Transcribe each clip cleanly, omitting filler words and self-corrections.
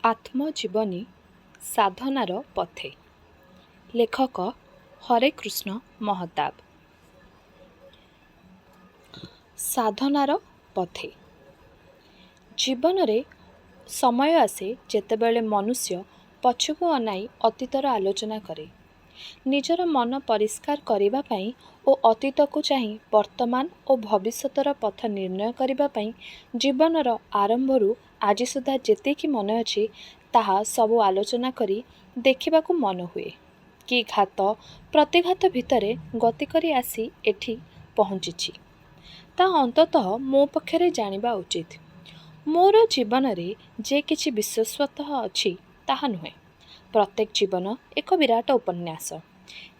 ଆତ୍ମଜୀବନୀ ସାଧନାର ପଥେ। ଲେଖକ ହରେକୃଷ୍ଣ ମହତାବ। ସାଧନାର ପଥେ। ଜୀବନରେ ସମୟ ଆସେ ଯେତେବେଳେ ମନୁଷ୍ୟ ପଛକୁ ଅନାଇ ଅତୀତର ଆଲୋଚନା କରେ। ନିଜର ମନ ପରିଷ୍କାର କରିବା ପାଇଁ ଓ ଅତୀତକୁ ଚାହିଁ ବର୍ତ୍ତମାନ ଓ ଭବିଷ୍ୟତର ପଥ ନିର୍ଣ୍ଣୟ କରିବା ପାଇଁ ଜୀବନର ଆରମ୍ଭରୁ ଆଜି ସୁଦ୍ଧା ଯେତିକି ମନେ ଅଛି ତାହା ସବୁ ଆଲୋଚନା କରି ଦେଖିବାକୁ ମନ ହୁଏ। କି ଘାତ ପ୍ରତିଘାତ ଭିତରେ ଗତି କରି ଆସି ଏଠି ପହଞ୍ଚିଛି ତାହା ଅନ୍ତତଃ ମୋ ପକ୍ଷରେ ଜାଣିବା ଉଚିତ। ମୋର ଜୀବନରେ ଯେ କିଛି ବିଶେଷତ୍ୱ ଅଛି ତାହା ନୁହେଁ। ପ୍ରତ୍ୟେକ ଜୀବନ ଏକ ବିରାଟ ଉପନ୍ୟାସ।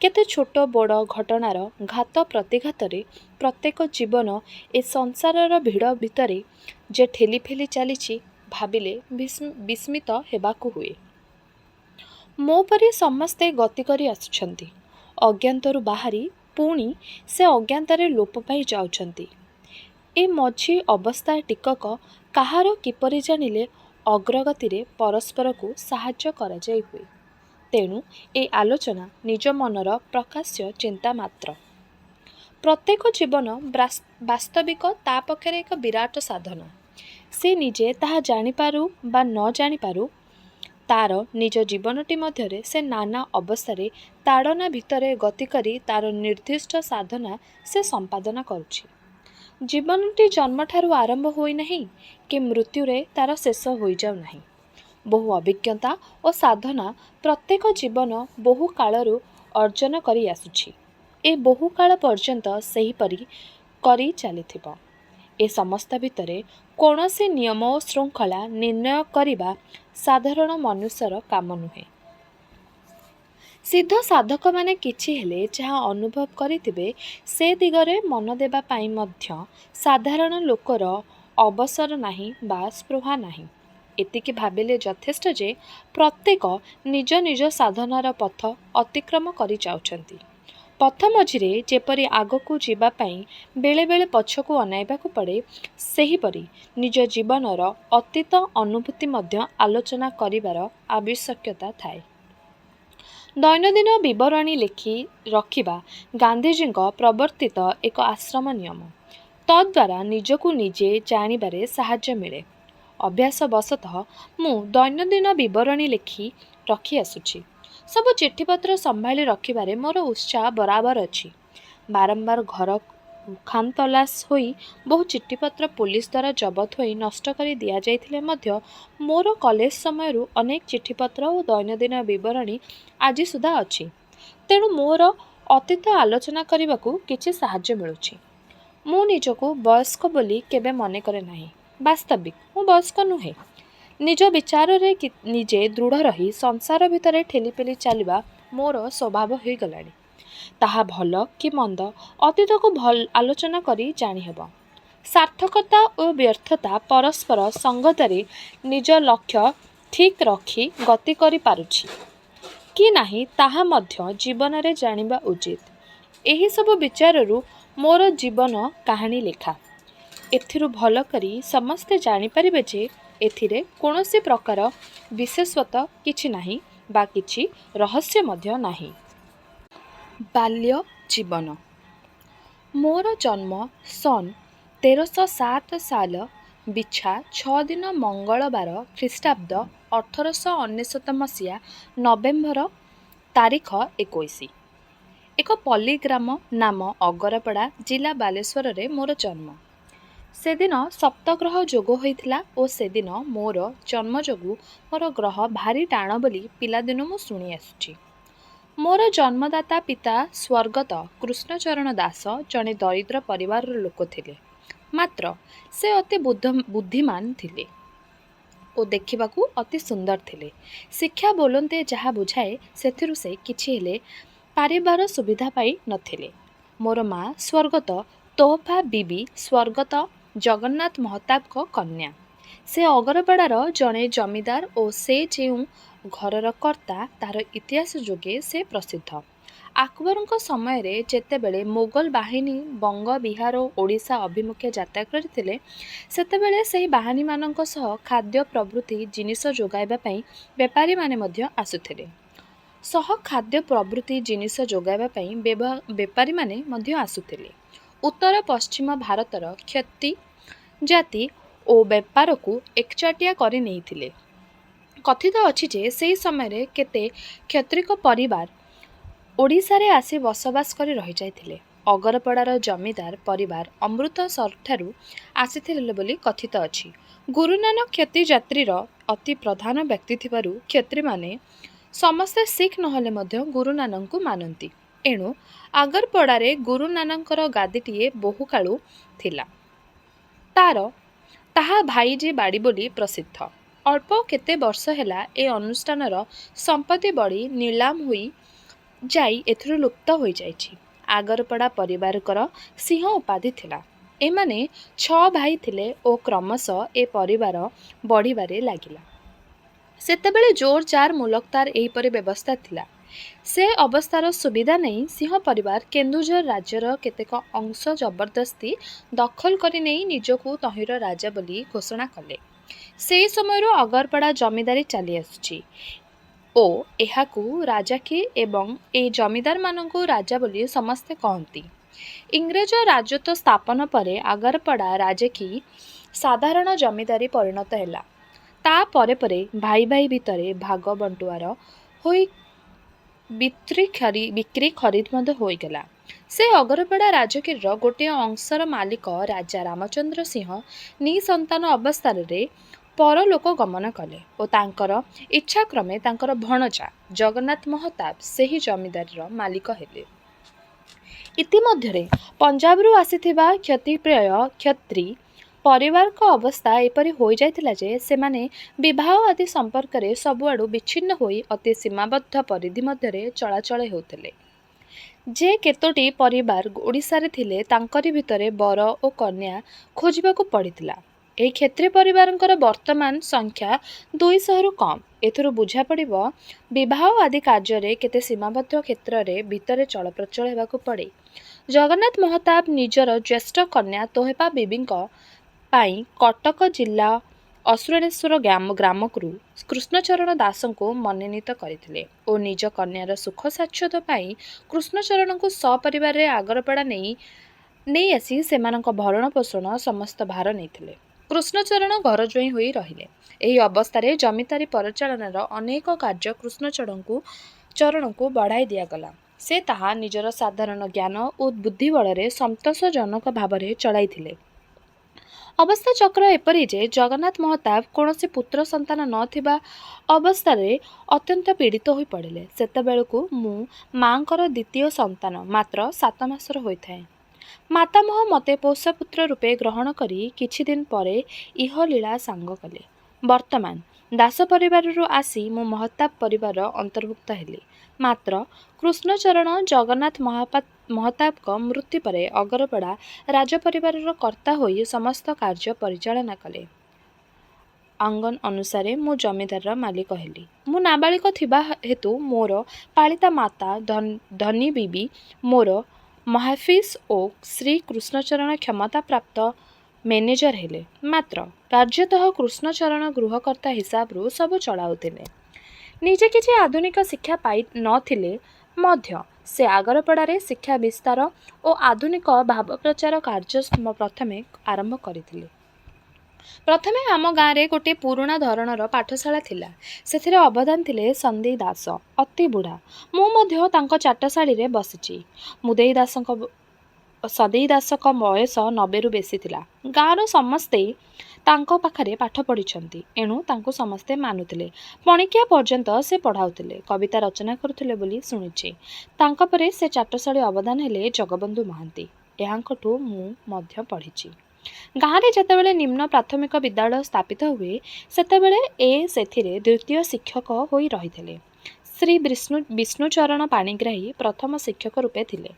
କେତେ ଛୋଟ ବଡ଼ ଘଟଣାର ଘାତ ପ୍ରତିଘାତରେ ପ୍ରତ୍ୟେକ ଜୀବନ ଏ ସଂସାରର ଭିଡ଼ ଭିତରେ ଯେ ଠେଲି ଫେଲି ଚାଲିଛି ଭାବିଲେ ବିସ୍ମିତ ହେବାକୁ ହୁଏ। ମୋ ପରି ସମସ୍ତେ ଗତି କରି ଆସୁଛନ୍ତି। ଅଜ୍ଞାତରୁ ବାହାରି ପୁଣି ସେ ଅଜ୍ଞାତରେ ଲୋପ ପାଇ ଯାଉଛନ୍ତି। ଏ ମଝି ଅବସ୍ଥା ଟିକକ କାହାର କିପରି ଜାଣିଲେ ଅଗ୍ରଗତିରେ ପରସ୍ପରକୁ ସାହାଯ୍ୟ କରାଯାଇ ହୁଏ। ତେଣୁ ଏ ଆଲୋଚନା ନିଜ ମନର ପ୍ରକାଶ୍ୟ ଚିନ୍ତା ମାତ୍ର। ପ୍ରତ୍ୟେକ ଜୀବନ ବାସ୍ତବିକ ତା ପକ୍ଷରେ ଏକ ବିରାଟ ସାଧନା। ସେ ନିଜେ ତାହା ଜାଣିପାରୁ ବା ନ ଜାଣିପାରୁ ତାର ନିଜ ଜୀବନଟି ମଧ୍ୟରେ ସେ ନାନା ଅବସ୍ଥାରେ ତାଡ଼ନା ଭିତରେ ଗତି କରି ତାର ନିର୍ଦ୍ଦିଷ୍ଟ ସାଧନା ସେ ସମ୍ପାଦନ କରୁଛି। ଜୀବନଟି ଜନ୍ମଠାରୁ ଆରମ୍ଭ ହୋଇନାହିଁ କି ମୃତ୍ୟୁରେ ତାର ଶେଷ ହୋଇଯାଉ ନାହିଁ। ବହୁ ଅଭିଜ୍ଞତା ଓ ସାଧନା ପ୍ରତ୍ୟେକ ଜୀବନ ବହୁ କାଳରୁ ଅର୍ଜନ କରି ଆସୁଛି। ଏ ବହୁ କାଳ ପର୍ଯ୍ୟନ୍ତ ସେହିପରି କରି ଚାଲିଥିବ। ଏ ସମସ୍ତ ଭିତରେ କୌଣସି ନିୟମ ଓ ଶୃଙ୍ଖଳା ନିର୍ଣ୍ଣୟ କରିବା ସାଧାରଣ ମନୁଷ୍ୟର କାମ ନୁହେଁ। ସିଦ୍ଧ ସାଧକମାନେ କିଛି ହେଲେ ଯାହା ଅନୁଭବ କରିଥିବେ ସେ ଦିଗରେ ମନ ଦେବା ପାଇଁ ମଧ୍ୟ ସାଧାରଣ ଲୋକର ଅବସର ନାହିଁ ବା ସ୍ପୃହା ନାହିଁ। ଏତିକି ଭାବିଲେ ଯଥେଷ୍ଟ ଯେ ପ୍ରତ୍ୟେକ ନିଜ ନିଜ ସାଧନାର ପଥ ଅତିକ୍ରମ କରି ଯାଉଛନ୍ତି। ପଥ ମଝିରେ ଯେପରି ଆଗକୁ ଯିବା ପାଇଁ ବେଳେବେଳେ ପଛକୁ ଅନାଇବାକୁ ପଡ଼େ ସେହିପରି ନିଜ ଜୀବନର ଅତୀତ ଅନୁଭୂତି ମଧ୍ୟ ଆଲୋଚନା କରିବାର ଆବଶ୍ୟକତା ଥାଏ। ଦୈନନ୍ଦିନ ବିବରଣୀ ଲେଖି ରଖିବା ଗାନ୍ଧିଜୀଙ୍କ ପ୍ରବର୍ତ୍ତିତ ଏକ ଆଶ୍ରମ ନିୟମ। ତଦ୍ୱାରା ନିଜକୁ ନିଜେ ଜାଣିବାରେ ସାହାଯ୍ୟ ମିଳେ। ଅଭ୍ୟାସ ବଶତଃ ମୁଁ ଦୈନନ୍ଦିନ ବିବରଣୀ ଲେଖି ରଖି ଆସୁଛି। ସବୁ ଚିଠିପତ୍ର ସମ୍ଭାଳି ରଖିବାରେ ମୋର ଉତ୍ସାହ ବରାବର ଅଛି। ବାରମ୍ବାର ଘର ଖାନତଲାସ ହୋଇ ବହୁ ଚିଠିପତ୍ର ପୋଲିସ ଦ୍ୱାରା ଜବତ ହୋଇ ନଷ୍ଟ କରି ଦିଆଯାଇଥିଲେ ମଧ୍ୟ ମୋର କଲେଜ ସମୟରୁ ଅନେକ ଚିଠିପତ୍ର ଓ ଦୈନନ୍ଦିନ ବିବରଣୀ ଆଜି ସୁଦ୍ଧା ଅଛି। ତେଣୁ ମୋର ଅତୀତ ଆଲୋଚନା କରିବାକୁ କିଛି ସାହାଯ୍ୟ ମିଳୁଛି। ମୁଁ ନିଜକୁ ବୟସ୍କ ବୋଲି କେବେ ମନେ କରେ ନାହିଁ। ବାସ୍ତବିକ ମୁଁ ବୟସ୍କ ନୁହେଁ। ନିଜ ବିଚାରରେ ନିଜେ ଦୃଢ଼ ରହି ସଂସାର ଭିତରେ ଠେଲିପେଲି ଚାଲିବା ମୋର ସ୍ୱଭାବ ହୋଇଗଲାଣି। ତାହା ଭଲ କି ମନ୍ଦ ଅତୀତକୁ ଆଲୋଚନା କରି ଜାଣିହେବ। ସାର୍ଥକତା ଓ ବ୍ୟର୍ଥତା ପରସ୍ପର ସଙ୍ଗତରେ ନିଜ ଲକ୍ଷ୍ୟ ଠିକ୍ ରଖି ଗତି କରିପାରୁଛି କି ନାହିଁ ତାହା ମଧ୍ୟ ଜୀବନରେ ଜାଣିବା ଉଚିତ। ଏହିସବୁ ବିଚାରରୁ ମୋର ଜୀବନ କାହାଣୀ ଲେଖା। ଏଥିରୁ ଭଲ କରି ସମସ୍ତେ ଜାଣିପାରିବେ ଯେ ଏଥିରେ କୌଣସି ପ୍ରକାର ବିଶେଷତ୍ୱ କିଛି ନାହିଁ ବା କିଛି ରହସ୍ୟ ମଧ୍ୟ ନାହିଁ। ବାଲ୍ୟ ଜୀବନ। ମୋର ଜନ୍ମ ସନ 1307 ସାଲ ବିଛା 6 ଦିନ ମଙ୍ଗଳବାର ଖ୍ରୀଷ୍ଟାବ୍ଦ 1899 ମସିହା ନଭେମ୍ବର ତାରିଖ 21। ଏକ ପଲ୍ଲୀ ଗ୍ରାମ ନାମ ଅଗରପଡ଼ା ଜିଲ୍ଲା ବାଲେଶ୍ୱରରେ ମୋର ଜନ୍ମ। ସେଦିନ ସପ୍ତଗ୍ରହ ଯୋଗ ହୋଇଥିଲା ଓ ସେଦିନ ମୋର ଜନ୍ମ ଯୋଗୁଁ ମୋର ଗ୍ରହ ଭାରି ଟାଣ ବୋଲି ପିଲାଦିନୁ ମୁଁ ଶୁଣି ଆସୁଛି। ମୋର ଜନ୍ମଦାତା ପିତା ସ୍ୱର୍ଗତ କୃଷ୍ଣଚରଣ ଦାସ ଜଣେ ଦରିଦ୍ର ପରିବାରର ଲୋକ ଥିଲେ। ମାତ୍ର ସେ ଅତି ବୁଦ୍ଧିମାନ ଥିଲେ ଓ ଦେଖିବାକୁ ଅତି ସୁନ୍ଦର ଥିଲେ। ଶିକ୍ଷା ବୋଲନ୍ତେ ଯାହା ବୁଝାଏ ସେଥିରୁ ସେ କିଛି ହେଲେ ପାରିବାର ସୁବିଧା ପାଇ ନଥିଲେ। ମୋର ମା ସ୍ୱର୍ଗତ ତୋହଫା ବିବି ସ୍ୱର୍ଗତ ଜଗନ୍ନାଥ ମହତାବଙ୍କ କନ୍ୟା। ସେ ଅଗରପଡ଼ାର ଜଣେ ଜମିଦାର ଓ ସେ ଯେଉଁ ଘରର କର୍ତ୍ତା ତାହାର ଇତିହାସ ଯୋଗେ ସେ ପ୍ରସିଦ୍ଧ। ଆକବରଙ୍କ ସମୟରେ ଯେତେବେଳେ ମୋଗଲ ବାହିନୀ ବଙ୍ଗ ବିହାର ଓ ଓଡ଼ିଶା ଅଭିମୁଖେ ଯାତ୍ରା କରିଥିଲେ ସେତେବେଳେ ସେହି ବାହିନୀମାନଙ୍କ ସହ ଖାଦ୍ୟ ପ୍ରଭୃତି ଜିନିଷ ଯୋଗାଇବା ପାଇଁ ବେପାରୀମାନେ ମଧ୍ୟ ଆସୁଥିଲେ। ଖାଦ୍ୟ ପ୍ରଭୃତି ଜିନିଷ ଯୋଗାଇବା ପାଇଁ ବେପାରୀମାନେ ମଧ୍ୟ ଆସୁଥିଲେ। ଉତ୍ତର ପଶ୍ଚିମ ଭାରତର କ୍ଷତି ଜାତି ଓ ବେପାରକୁ ଏକଚାଟିଆ କରି ନେଇଥିଲେ। କଥିତ ଅଛି ଯେ ସେହି ସମୟରେ କେତେ କ୍ଷତ୍ରିକ ପରିବାର ଓଡ଼ିଶାରେ ଆସି ବସବାସ କରି ରହିଯାଇଥିଲେ। ଅଗରପଡ଼ାର ଜମିଦାର ପରିବାର ଅମୃତସରଠାରୁ ଆସିଥିଲେ ବୋଲି କଥିତ ଅଛି। ଗୁରୁନାନକ କ୍ଷତ୍ରି ଜାତିର ଅତି ପ୍ରଧାନ ବ୍ୟକ୍ତି ଥିବାରୁ କ୍ଷତ୍ରିମାନେ ସମସ୍ତେ ଶିଖ ନହେଲେ ମଧ୍ୟ ଗୁରୁନାନକଙ୍କୁ ମାନନ୍ତି। ଏଣୁ ଆଗରପଡ଼ାରେ ଗୁରୁନାନକଙ୍କର ଗାଦିଟିଏ ବହୁକାଳୁ ଥିଲା। ତାହା ଭାଇଜୀ ବାଡ଼ି ବୋଲି ପ୍ରସିଦ୍ଧ। ଅଳ୍ପ କେତେ ବର୍ଷ ହେଲା ଏ ଅନୁଷ୍ଠାନର ସମ୍ପତ୍ତି ବଢ଼ି ନିଲାମ ହୋଇ ଯାଇ ଏଥିରୁ ଲୁପ୍ତ ହୋଇଯାଇଛି। ଆଗରପଡ଼ା ପରିବାରଙ୍କର ସିଂହ ଉପାଧି ଥିଲା। ଏମାନେ 6 ଭାଇ ଥିଲେ ଓ କ୍ରମଶଃ ଏ ପରିବାର ବଢ଼ିବାରେ ଲାଗିଲା। ସେତେବେଳେ ଜୋର ଜାର୍ ମୁଲକତାର ଏହିପରି ବ୍ୟବସ୍ଥା ଥିଲା। ସେ ଅବସ୍ଥାର ସୁବିଧା ନେଇ ସିଂହ ପରିବାର କେନ୍ଦୁଝର ରାଜ୍ୟର କେତେକ ଅଂଶ ଜବରଦସ୍ତି ଦଖଲ କରି ନେଇ ନିଜକୁ ତହିଁର ରାଜା ବୋଲି ଘୋଷଣା କଲେ। ସେହି ସମୟରୁ ଅଗରପଡ଼ା ଜମିଦାରୀ ଚାଲି ଆସୁଛି ଓ ଏହାକୁ ରାଜାକୀ ଏବଂ ଏ ଜମିଦାରମାନଙ୍କୁ ରାଜା ବୋଲି ସମସ୍ତେ କହନ୍ତି। ଇଂରେଜ ରାଜତ୍ୱ ସ୍ଥାପନ ପରେ ଆଗରପଡ଼ା ରାଜକୀ ସାଧାରଣ ଜମିଦାରୀ ପରିଣତ ହେଲା। ତା ପରେ ପରେ ଭାଇ ଭାଇ ଭିତରେ ଭାଗ ବଣ୍ଟୁଆର ହୋଇ ବିକ୍ରି ଖରିଦ ମଧ୍ୟ ହୋଇଗଲା। ସେ ଅଗରପଡ଼ା ରାଜକୀର ଗୋଟିଏ ଅଂଶର ମାଲିକ ରାଜା ରାମଚନ୍ଦ୍ର ସିଂହ ନିଃସନ୍ତାନ ଅବସ୍ଥାରେ ପରଲୋକ ଗମନ କଲେ ଓ ତାଙ୍କର ଇଚ୍ଛାକ୍ରମେ ତାଙ୍କର ଭଣଜା ଜଗନ୍ନାଥ ମହତାବ ସେହି ଜମିଦାରୀର ମାଲିକ ହେଲେ। ଇତିମଧ୍ୟରେ ପଞ୍ଜାବରୁ ଆସିଥିବା କ୍ଷତିପ୍ରିୟ କ୍ଷତ୍ରି ପରିବାରଙ୍କ ଅବସ୍ଥା ଏପରି ହୋଇଯାଇଥିଲା ଯେ ସେମାନେ ବିବାହ ଆଦି ସମ୍ପର୍କରେ ସବୁଆଡ଼ୁ ବିଚ୍ଛିନ୍ନ ହୋଇ ଅତି ସୀମାବଦ୍ଧ ପରିଧି ମଧ୍ୟରେ ଚଳାଚଳ ହେଉଥିଲେ। ଯେ କେତୋଟି ପରିବାର ଓଡ଼ିଶାରେ ଥିଲେ ତାଙ୍କରି ଭିତରେ ବର ଓ କନ୍ୟା ଖୋଜିବାକୁ ପଡ଼ିଥିଲା। ଏହି କ୍ଷତ୍ରିୟ ପରିବାରଙ୍କର ବର୍ତ୍ତମାନ ସଂଖ୍ୟା 200ରୁ କମ୍। ଏଥିରୁ ବୁଝାପଡ଼ିବ ବିବାହ ଆଦି କାର୍ଯ୍ୟରେ କେତେ ସୀମାବଦ୍ଧ କ୍ଷେତ୍ରରେ ଭିତରେ ଚଳପ୍ରଚଳ ହେବାକୁ ପଡ଼େ। ଜଗନ୍ନାଥ ମହତାବ ନିଜର ଜ୍ୟେଷ୍ଠ କନ୍ୟା ତୋହେପା ବିବିଙ୍କ ପାଇଁ କଟକ ଜିଲ୍ଲା ଅସୁରେଶ୍ୱର ଗ୍ରାମରୁ କୃଷ୍ଣଚରଣ ଦାସଙ୍କୁ ମନୋନୀତ କରିଥିଲେ ଓ ନିଜ କନ୍ୟାର ସୁଖ ସାଚ୍ଛନ୍ଦ୍ୟ ପାଇଁ କୃଷ୍ଣଚରଣଙ୍କୁ ସପରିବାରରେ ଆଗରପଡ଼ା ନେଇ ଆସି ସେମାନଙ୍କ ଭରଣ ପୋଷଣ ସମସ୍ତ ଭାର ନେଇଥିଲେ। କୃଷ୍ଣଚରଣ ଘରଜୋଇଁ ହୋଇ ରହିଲେ। ଏହି ଅବସ୍ଥାରେ ଜମିଦାରୀ ପରିଚାଳନାର ଅନେକ କାର୍ଯ୍ୟ କୃଷ୍ଣଚରଣଙ୍କୁ ବଢ଼ାଇ ଦିଆଗଲା। ସେ ତାହା ନିଜର ସାଧାରଣ ଜ୍ଞାନ ଓ ବୁଦ୍ଧି ବଳରେ ସନ୍ତୋଷଜନକ ଭାବରେ ଚଳାଇଥିଲେ। ଅବସ୍ଥା ଚକ୍ର ଏପରି ଯେ ଜଗନ୍ନାଥ ମହତାବ କୌଣସି ପୁତ୍ର ସନ୍ତାନ ନ ଥିବା ଅବସ୍ଥାରେ ଅତ୍ୟନ୍ତ ପୀଡ଼ିତ ହୋଇ ପଡ଼ିଲେ। ସେତେବେଳକୁ ମୁଁ ମାଙ୍କର ଦ୍ୱିତୀୟ ସନ୍ତାନ ମାତ୍ର 7 ମାସର ହୋଇଥାଏ। ମାତାମହ ମୋତେ ପୋଷ୍ୟପୁତ୍ର ରୂପେ ଗ୍ରହଣ କରି କିଛି ଦିନ ପରେ ଇହଲୀଳା ସାଙ୍ଗ କଲେ। ବର୍ତ୍ତମାନ ଦାସ ପରିବାରରୁ ଆସି ମୁଁ ମହତାବ ପରିବାରର ଅନ୍ତର୍ଭୁକ୍ତ ହେଲି। ମାତ୍ର କୃଷ୍ଣଚରଣ ଜଗନ୍ନାଥ ମହତାବଙ୍କ ମୃତ୍ୟୁ ପରେ ଅଗରପଡ଼ା ରାଜପରିବାରର କର୍ତ୍ତା ହୋଇ ସମସ୍ତ କାର୍ଯ୍ୟ ପରିଚାଳନା କଲେ। ଆଙ୍ଗନ ଅନୁସାରେ ମୁଁ ଜମିଦାରର ମାଲିକ ହେଲି। ମୁଁ ନାବାଳିକ ଥିବା ହେତୁ ମୋର ପାଳିତା ମାତା ଧନୀ ବିବି ମୋର ମହାଫିଜ ଓ ଶ୍ରୀ କୃଷ୍ଣଚରଣ କ୍ଷମତାପ୍ରାପ୍ତ ମେନେଜର ହେଲେ। ମାତ୍ର କାର୍ଯ୍ୟତଃ କୃଷ୍ଣଚରଣ ଗୃହକର୍ତ୍ତା ହିସାବରୁ ସବୁ ଚଳାଉଥିଲେ। ନିଜେ କିଛି ଆଧୁନିକ ଶିକ୍ଷା ପାଇ ନ ଥିଲେ ମଧ୍ୟ ସେ ଆଗରପଡ଼ାରେ ଶିକ୍ଷା ବିସ୍ତାର ଓ ଆଧୁନିକ ଭାବପ୍ରଚାର କାର୍ଯ୍ୟ ପ୍ରଥମେ ଆରମ୍ଭ କରିଥିଲେ। ପ୍ରଥମେ ଆମ ଗାଁରେ ଗୋଟିଏ ପୁରୁଣା ଧରଣର ପାଠଶାଳା ଥିଲା। ସେଥିରେ ଅବଦାନ ଥିଲେ ସନ୍ଦେଇ ଦାସ, ଅତି ବୁଢ଼ା। ମୁଁ ମଧ୍ୟ ତାଙ୍କ ଚାଟଶାଳୀରେ ବସିଛି। ସଦେଇ ଦାସଙ୍କ ବୟସ 90ରୁ ବେଶୀ ଥିଲା। ଗାଁର ସମସ୍ତେ ତାଙ୍କ ପାଖରେ ପାଠ ପଢ଼ିଛନ୍ତି। ଏଣୁ ତାଙ୍କୁ ସମସ୍ତେ ମାନୁଥିଲେ। ପଣିକିଆ ପର୍ଯ୍ୟନ୍ତ ସେ ପଢ଼ାଉଥିଲେ। କବିତା ରଚନା କରୁଥିଲେ ବୋଲି ଶୁଣିଛି। ତାଙ୍କ ପରେ ସେ ଚାଟଶାଳୀ ଅବଦାନ ହେଲେ ଜଗବନ୍ଧୁ ମହାନ୍ତି। ଏହାଙ୍କଠୁ ମୁଁ ମଧ୍ୟ ପଢ଼ିଛି। ଗାଁରେ ଯେତେବେଳେ ନିମ୍ନ ପ୍ରାଥମିକ ବିଦ୍ୟାଳୟ ସ୍ଥାପିତ ହୁଏ ସେତେବେଳେ ସେଥିରେ ଦ୍ୱିତୀୟ ଶିକ୍ଷକ ହୋଇ ରହିଥିଲେ। ଶ୍ରୀ ବିଷ୍ଣୁଚରଣ ପାଣିଗ୍ରାହୀ ପ୍ରଥମ ଶିକ୍ଷକ ରୂପେ ଥିଲେ।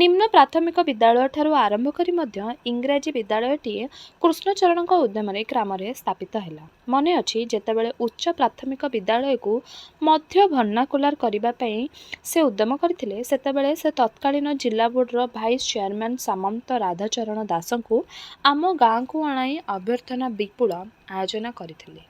ନିମ୍ନ ପ୍ରାଥମିକ ବିଦ୍ୟାଳୟଠାରୁ ଆରମ୍ଭ କରି ମଧ୍ୟ ଇଂରାଜୀ ବିଦ୍ୟାଳୟଟିଏ କୃଷ୍ଣଚରଣଙ୍କ ଉଦ୍ୟମରେ ଗ୍ରାମରେ ସ୍ଥାପିତ ହେଲା। ମନେ ଅଛି ଯେତେବେଳେ ଉଚ୍ଚ ପ୍ରାଥମିକ ବିଦ୍ୟାଳୟକୁ ମଧ୍ୟ ଭର୍ଣ୍ଣାକୁଲାର କରିବା ପାଇଁ ସେ ଉଦ୍ୟମ କରିଥିଲେ, ସେତେବେଳେ ସେ ତତ୍କାଳୀନ ଜିଲ୍ଲା ବୋର୍ଡର ଭାଇସ୍ ଚେୟାରମ୍ୟାନ୍ ସାମନ୍ତ ରାଧାଚରଣ ଦାସଙ୍କୁ ଆମ ଗାଁକୁ ଅଣାଇ ଅଭ୍ୟର୍ଥନା ବିପୁଳ ଆୟୋଜନ କରିଥିଲେ।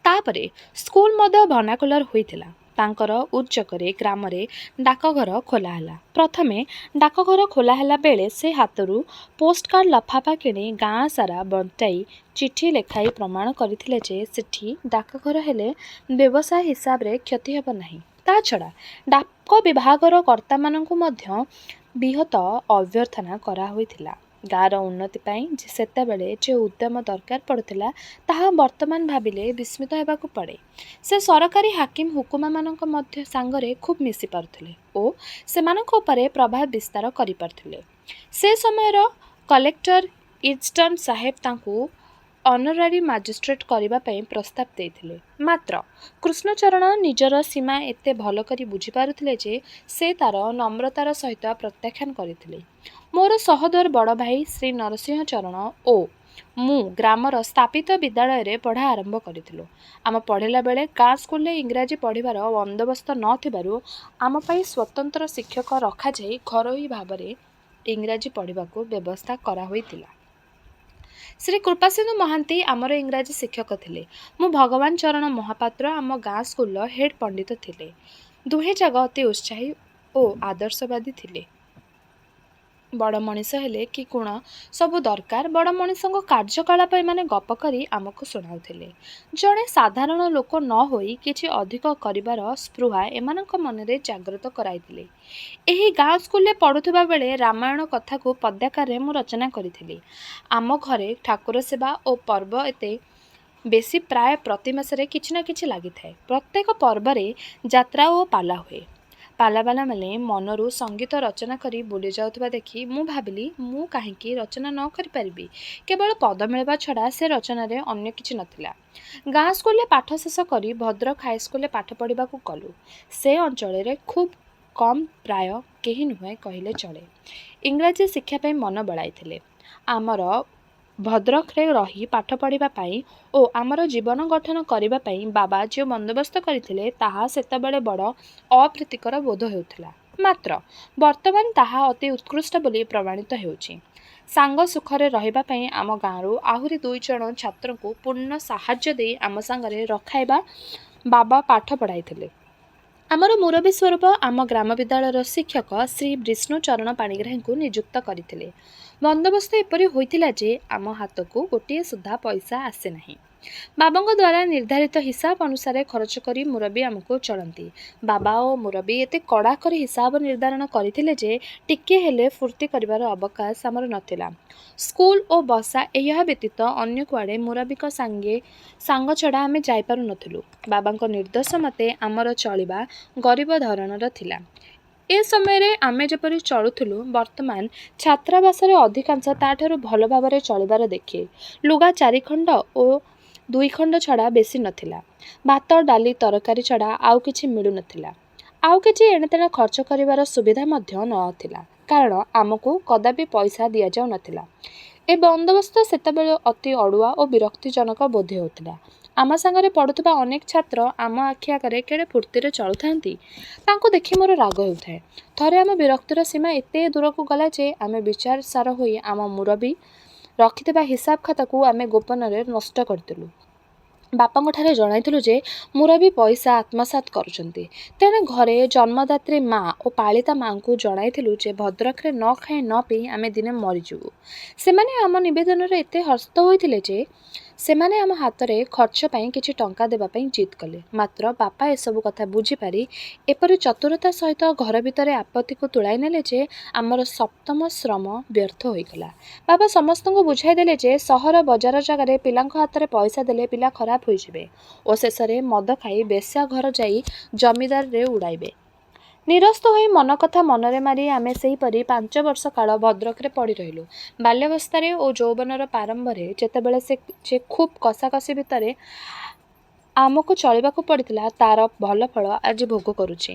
ତାପରେ ସ୍କୁଲ ମଧ୍ୟ ଭର୍ଣ୍ଣାକୁଲାର ହୋଇଥିଲା। ତାଙ୍କର ଉଦ୍ଯୋଗରେ ଗ୍ରାମରେ ଡାକଘର ଖୋଲା ହେଲା। ପ୍ରଥମେ ଡାକଘର ଖୋଲା ହେଲା ବେଳେ ସେ ହାତରୁ ପୋଷ୍ଟକାର୍ଡ଼ ଲଫାଫା କିଣି ଗାଁ ସାରା ବଣ୍ଟାଇ ଚିଠି ଲେଖାଇ ପ୍ରମାଣ କରିଥିଲେ ଯେ ସେଠି ଡାକଘର ହେଲେ ବ୍ୟବସାୟ ହିସାବରେ କ୍ଷତି ହେବ ନାହିଁ। ତା ଛଡ଼ା ଡାକ ବିଭାଗର କର୍ତ୍ତାମାନଙ୍କୁ ମଧ୍ୟ ବିହତ ଅଭ୍ୟର୍ଥନା କରାହୋଇଥିଲା। ଗାଁର ଉନ୍ନତି ପାଇଁ ସେତେବେଳେ ଯେ ଉଦ୍ୟମ ଦରକାର ପଡ଼ୁଥିଲା, ତାହା ବର୍ତ୍ତମାନ ଭାବିଲେ ବିସ୍ମିତ ହେବାକୁ ପଡ଼େ। ସେ ସରକାରୀ ହାକିମ ହୁକୁମାମାନଙ୍କ ମଧ୍ୟ ସାଙ୍ଗରେ ଖୁବ୍ ମିଶି ପାରୁଥିଲେ ଓ ସେମାନଙ୍କ ଉପରେ ପ୍ରଭାବ ବିସ୍ତାର କରିପାରୁଥିଲେ। ସେ ସମୟର କଲେକ୍ଟର ଇଷ୍ଟର୍ନ ସାହେବ ତାଙ୍କୁ ଅନରାରୀ ମାଜିଷ୍ଟ୍ରେଟ କରିବା ପାଇଁ ପ୍ରସ୍ତାବ ଦେଇଥିଲେ। ମାତ୍ର କୃଷ୍ଣଚରଣ ନିଜର ସୀମା ଏତେ ଭଲ କରି ବୁଝିପାରୁଥିଲେ ଯେ ସେ ତାର ନମ୍ରତାର ସହିତ ପ୍ରତ୍ୟାଖ୍ୟାନ କରିଥିଲେ। ମୋର ସହୋଦର ବଡ଼ ଭାଇ ଶ୍ରୀ ନରସିଂହ ଚରଣ ଓ ମୁଁ ଗ୍ରାମର ସ୍ଥାପିତ ବିଦ୍ୟାଳୟରେ ପଢ଼ା ଆରମ୍ଭ କରିଥିଲୁ। ଆମ ପଢ଼ିଲା ବେଳେ ଗାଁ ସ୍କୁଲରେ ଇଂରାଜୀ ପଢ଼ିବାର ବନ୍ଦୋବସ୍ତ ନ ଥିବାରୁ ଆମ ପାଇଁ ସ୍ୱତନ୍ତ୍ର ଶିକ୍ଷକ ରଖାଯାଇ ଘରୋଇ ଭାବରେ ଇଂରାଜୀ ପଢ଼ିବାକୁ ବ୍ୟବସ୍ଥା କରାହୋଇଥିଲା। ଶ୍ରୀ କୃପାସିନ୍ଧୁ ମହାନ୍ତି ଆମର ଇଂରାଜୀ ଶିକ୍ଷକ ଥିଲେ। ମୁଁ ଭଗବାନ ଚରଣ ମହାପାତ୍ର ଆମ ଗାଁ ସ୍କୁଲର ହେଡ୍ ପଣ୍ଡିତ ଥିଲେ। ଦୁହେଁ ଯାକ ଅତି ଉତ୍ସାହୀ ଓ ଆଦର୍ଶବାଦୀ ଥିଲେ। ବଡ଼ ମଣିଷ ହେଲେ କି ଗୁଣ ସବୁ ଦରକାର, ବଡ଼ ମଣିଷଙ୍କ କାର୍ଯ୍ୟକଳାପ ଏମାନେ ଗପ କରି ଆମକୁ ଶୁଣାଉଥିଲେ। ଜଣେ ସାଧାରଣ ଲୋକ ନ ହୋଇ କିଛି ଅଧିକ କରିବାର ସ୍ପୃହା ଏମାନଙ୍କ ମନରେ ଜାଗ୍ରତ କରାଇଥିଲେ। ଏହି ଗାଁ ସ୍କୁଲରେ ପଢ଼ୁଥିବା ବେଳେ ରାମାୟଣ କଥାକୁ ପଦ୍ୟାକାରରେ ମୁଁ ରଚନା କରିଥିଲି। ଆମ ଘରେ ଠାକୁର ସେବା ଓ ପର୍ବ ଏତେ ବେଶୀ ପ୍ରାୟ ପ୍ରତି ମାସରେ କିଛି ନା କିଛି ଲାଗିଥାଏ। ପ୍ରତ୍ୟେକ ପର୍ବରେ ଯାତ୍ରା ଓ ପାଲା ହୁଏ। ପାଲାବାଲାମାନେ ମନରୁ ସଙ୍ଗୀତ ରଚନା କରି ବୁଲି ଯାଉଥିବା ଦେଖି ମୁଁ ଭାବିଲି, ମୁଁ କାହିଁକି ରଚନା ନ କରିପାରିବି। କେବଳ ପଦ ମିଳିବା ଛଡ଼ା ସେ ରଚନାରେ ଅନ୍ୟ କିଛି ନଥିଲା। ଗାଁ ସ୍କୁଲରେ ପାଠ ଶେଷ କରି ଭଦ୍ରକ ହାଇସ୍କୁଲରେ ପାଠ ପଢ଼ିବାକୁ ଗଲୁ। ସେ ଅଞ୍ଚଳରେ ଖୁବ୍ କମ୍, ପ୍ରାୟ କେହି ନୁହେଁ କହିଲେ ଚଳେ, ଇଂରାଜୀ ଶିକ୍ଷା ପାଇଁ ମନ ବଳାଇଥିଲେ। ଆମର ଭଦ୍ରକରେ ରହି ପାଠ ପଢ଼ିବା ପାଇଁ ଓ ଆମର ଜୀବନ ଗଠନ କରିବା ପାଇଁ ବାବା ଯେଉଁ ବନ୍ଦୋବସ୍ତ କରିଥିଲେ, ତାହା ସେତେବେଳେ ବଡ଼ ଅପ୍ରୀତିକର ବୋଧ ହେଉଥିଲା। ମାତ୍ର ବର୍ତ୍ତମାନ ତାହା ଅତି ଉତ୍କୃଷ୍ଟ ବୋଲି ପ୍ରମାଣିତ ହେଉଛି। ସାଙ୍ଗ ସୁଖରେ ରହିବା ପାଇଁ ଆମ ଗାଁରୁ ଆହୁରି 2 ଜଣ ଛାତ୍ରଙ୍କୁ ପୂର୍ଣ୍ଣ ସାହାଯ୍ୟ ଦେଇ ଆମ ସାଙ୍ଗରେ ରଖାଇବା ବାବା ପାଠ ପଢ଼ାଇଥିଲେ। ଆମର ମୁରବୀ ସ୍ୱରୂପ ଆମ ଗ୍ରାମ ବିଦ୍ୟାଳୟର ଶିକ୍ଷକ ଶ୍ରୀ ବିଷ୍ଣୁଚରଣ ପାଣିଗ୍ରାହୀଙ୍କୁ ନିଯୁକ୍ତ କରିଥିଲେ। ବନ୍ଦୋବସ୍ତ ଏପରି ହୋଇଥିଲା ଯେ ଆମ ହାତକୁ ଗୋଟିଏ ସୁଦ୍ଧା ପଇସା ଆସେ ନାହିଁ। ବାବାଙ୍କ ଦ୍ୱାରା ନିର୍ଦ୍ଧାରିତ ହିସାବ ଅନୁସାରେ ଖର୍ଚ୍ଚ କରି ମୁରବୀ ଆମକୁ ଚଳନ୍ତି। ବାବା ଓ ମୁରବୀ ଏତେ କଡ଼ାକରି ହିସାବ ନିର୍ଦ୍ଧାରଣ କରିଥିଲେ ଯେ ଟିକିଏ ହେଲେ ଫୁର୍ତ୍ତି କରିବାର ଅବକାଶ ଆମର ନଥିଲା। ସ୍କୁଲ ଓ ବସା ଏହା ବ୍ୟତୀତ ଅନ୍ୟ କୁଆଡ଼େ ମୁରବୀଙ୍କ ସାଙ୍ଗ ଛଡ଼ା ଆମେ ଯାଇପାରୁନଥିଲୁ। ବାବାଙ୍କ ନିର୍ଦ୍ଦେଶ ମତେ ଆମର ଚଳିବା ଗରିବ ଧରଣର ଥିଲା। ଏ ସମୟରେ ଆମେ ଯେପରି ଚଳୁଥିଲୁ, ବର୍ତ୍ତମାନ ଛାତ୍ରାବାସରେ ଅଧିକାଂଶ ତାଠାରୁ ଭଲ ଭାବରେ ଚଳିବାର ଦେଖେ। ଲୁଗା 4 ଖଣ୍ଡ ଓ 2 ଖଣ୍ଡ ଛଡ଼ା ବେଶୀ ନଥିଲା। ଭାତ ଡାଲି ତରକାରୀ ଛଡ଼ା ଆଉ କିଛି ମିଳୁନଥିଲା। ଆଉ କିଛି ଏଣେତେଣେ ଖର୍ଚ୍ଚ କରିବାର ସୁବିଧା ମଧ୍ୟ ନଥିଲା, କାରଣ ଆମକୁ କଦାପି ପଇସା ଦିଆଯାଉ ନଥିଲା। ଏ ବନ୍ଦୋବସ୍ତ ସେତେବେଳେ ଅତି ଅଡ଼ୁଆ ଓ ବିରକ୍ତିଜନକ ବୋଧ ହେଉଥିଲା। ଆମ ସାଙ୍ଗରେ ପଢ଼ୁଥିବା ଅନେକ ଛାତ୍ର ଆମ ଆଖି ଆଗରେ କେଡ଼େ ଫୁର୍ତ୍ତିରେ ଚଳୁଥାନ୍ତି, ତାଙ୍କୁ ଦେଖି ମୋର ରାଗ ହେଉଥାଏ। ଥରେ ଆମ ବିରକ୍ତିର ସୀମା ଏତେ ଦୂରକୁ ଗଲା ଯେ ଆମେ ବିଚାର ସାର ହୋଇ ଆମ ମୁରବୀ ରଖିଥିବା ହିସାବ ଖାତାକୁ ଆମେ ଗୋପନରେ ନଷ୍ଟ କରିଦେଲୁ। ବାପାଙ୍କଠାରେ ଜଣାଇଥିଲୁ ଯେ ମୁରବୀ ପଇସା ଆତ୍ମସାତ କରୁଛନ୍ତି। ତେଣେ ଘରେ ଜନ୍ମଦାତ୍ରୀ ମା ଓ ପାଳିତା ମାଙ୍କୁ ଜଣାଇଥିଲୁ ଯେ ଭଦ୍ରକରେ ନ ଖାଇ ନ ପିଇ ଆମେ ଦିନେ ମରିଯିବୁ। ସେମାନେ ଆମ ନିବେଦନରେ ଏତେ ହସ୍ତ ହୋଇଥିଲେ ଯେ ସେମାନେ ଆମ ହାତରେ ଖର୍ଚ୍ଚ ପାଇଁ କିଛି ଟଙ୍କା ଦେବା ପାଇଁ ଜିଦ୍ କଲେ। ମାତ୍ର ବାପା ଏସବୁ କଥା ବୁଝିପାରି ଏପରି ଚତୁରତା ସହିତ ଘର ଭିତରେ ଆପତ୍ତିକୁ ତୁଳାଇ ନେଲେ ଯେ ଆମର ସପ୍ତମ ଶ୍ରମ ବ୍ୟର୍ଥ ହୋଇଗଲା। ବାପା ସମସ୍ତଙ୍କୁ ବୁଝାଇ ଦେଲେ ଯେ ସହର ବଜାର ଜାଗାରେ ପିଲାଙ୍କ ହାତରେ ପଇସା ଦେଲେ ପିଲା ଖରାପ ହୋଇଯିବେ ଓ ଶେଷରେ ମଦ ଖାଇ ବେଶ୍ୟା ଘର ଯାଇ ଜମିଦାରରେ ଉଡ଼ାଇବେ। ନିରସ୍ତ ହୋଇ ମନ କଥା ମନରେ ମାରି ଆମେ ସେହିପରି 5 ବର୍ଷ କାଳ ଭଦ୍ରକରେ ପଡ଼ି ରହିଲୁ। ବାଲ୍ୟାବସ୍ଥାରେ ଓ ଯୌବନର ପ୍ରାରମ୍ଭରେ ଯେତେବେଳେ ସେ ଖୁବ୍ କଷାକଷି ଭିତରେ ଆମକୁ ଚଳିବାକୁ ପଡ଼ିଥିଲା ତାର ଭଲ ଫଳ ଆଜି ଭୋଗ କରୁଛି।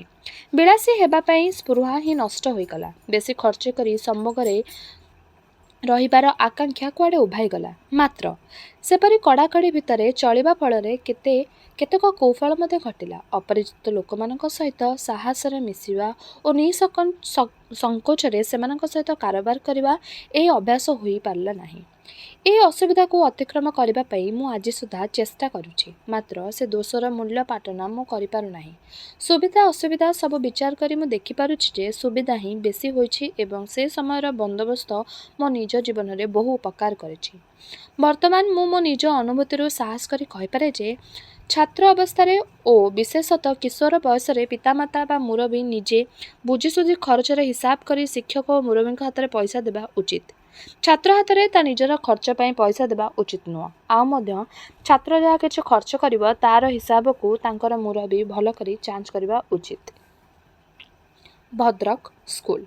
ବିଳାସୀ ହେବା ପାଇଁ ସ୍ପୃହା ହିଁ ନଷ୍ଟ ହୋଇଗଲା। ବେଶୀ ଖର୍ଚ୍ଚ କରି ସମ୍ଭୋଗରେ ରହିବାର ଆକାଂକ୍ଷା କୁଆଡ଼େ ଉଭାଇଗଲା। ମାତ୍ର ସେପରି କଡ଼ାକଡ଼ି ଭିତରେ ଚଳିବା ଫଳରେ କେତେକ କୌଫଳ ମଧ୍ୟ ଘଟିଲା। ଅପରିଚିତ ଲୋକମାନଙ୍କ ସହିତ ସାହସରେ ମିଶିବା ଓ ସଂକୋଚରେ ସେମାନଙ୍କ ସହିତ କାରବାର କରିବା ଏହି ଅଭ୍ୟାସ ହୋଇପାରିଲା ନାହିଁ। ଏହି ଅସୁବିଧାକୁ ଅତିକ୍ରମ କରିବା ପାଇଁ ମୁଁ ଆଜି ସୁଦ୍ଧା ଚେଷ୍ଟା କରୁଛି, ମାତ୍ର ସେ ଦୋଷର ମୂଲ୍ୟ ପାଟନା ମୁଁ କରିପାରୁନାହିଁ। ସୁବିଧା ଅସୁବିଧା ସବୁ ବିଚାର କରି ମୁଁ ଦେଖିପାରୁଛି ଯେ ସୁବିଧା ହିଁ ବେଶୀ ହୋଇଛି ଏବଂ ସେ ସମୟର ବନ୍ଦୋବସ୍ତ ମୋ ନିଜ ଜୀବନରେ ବହୁ ଉପକାର କରିଛି। ବର୍ତ୍ତମାନ ମୁଁ ମୋ ନିଜ ଅନୁଭୂତିରୁ ସାହସ କରି କହିପାରେ ଯେ ଛାତ୍ର ଅବସ୍ଥାରେ ଓ ବିଶେଷତଃ କିଶୋର ବୟସରେ ପିତାମାତା ବା ମୁରବୀ ନିଜେ ବୁଝିସୁଝି ଖର୍ଚ୍ଚର ହିସାବ କରି ଶିକ୍ଷକ ଓ ମୁରବୀଙ୍କ ହାତରେ ପଇସା ଦେବା ଉଚିତ। ଛାତ୍ର ହାତରେ ତା ନିଜର ଖର୍ଚ୍ଚ ପାଇଁ ପଇସା ଦେବା ଉଚିତ ନୁହଁ। ଆଉ ମଧ୍ୟ ଛାତ୍ର ଯାହା କିଛି ଖର୍ଚ୍ଚ କରିବ ତାର ହିସାବକୁ ତାଙ୍କର ମୁରବୀ ଭଲ କରି ଯାଞ୍ଚ କରିବା ଉଚିତ। ଭଦ୍ରକ ସ୍କୁଲ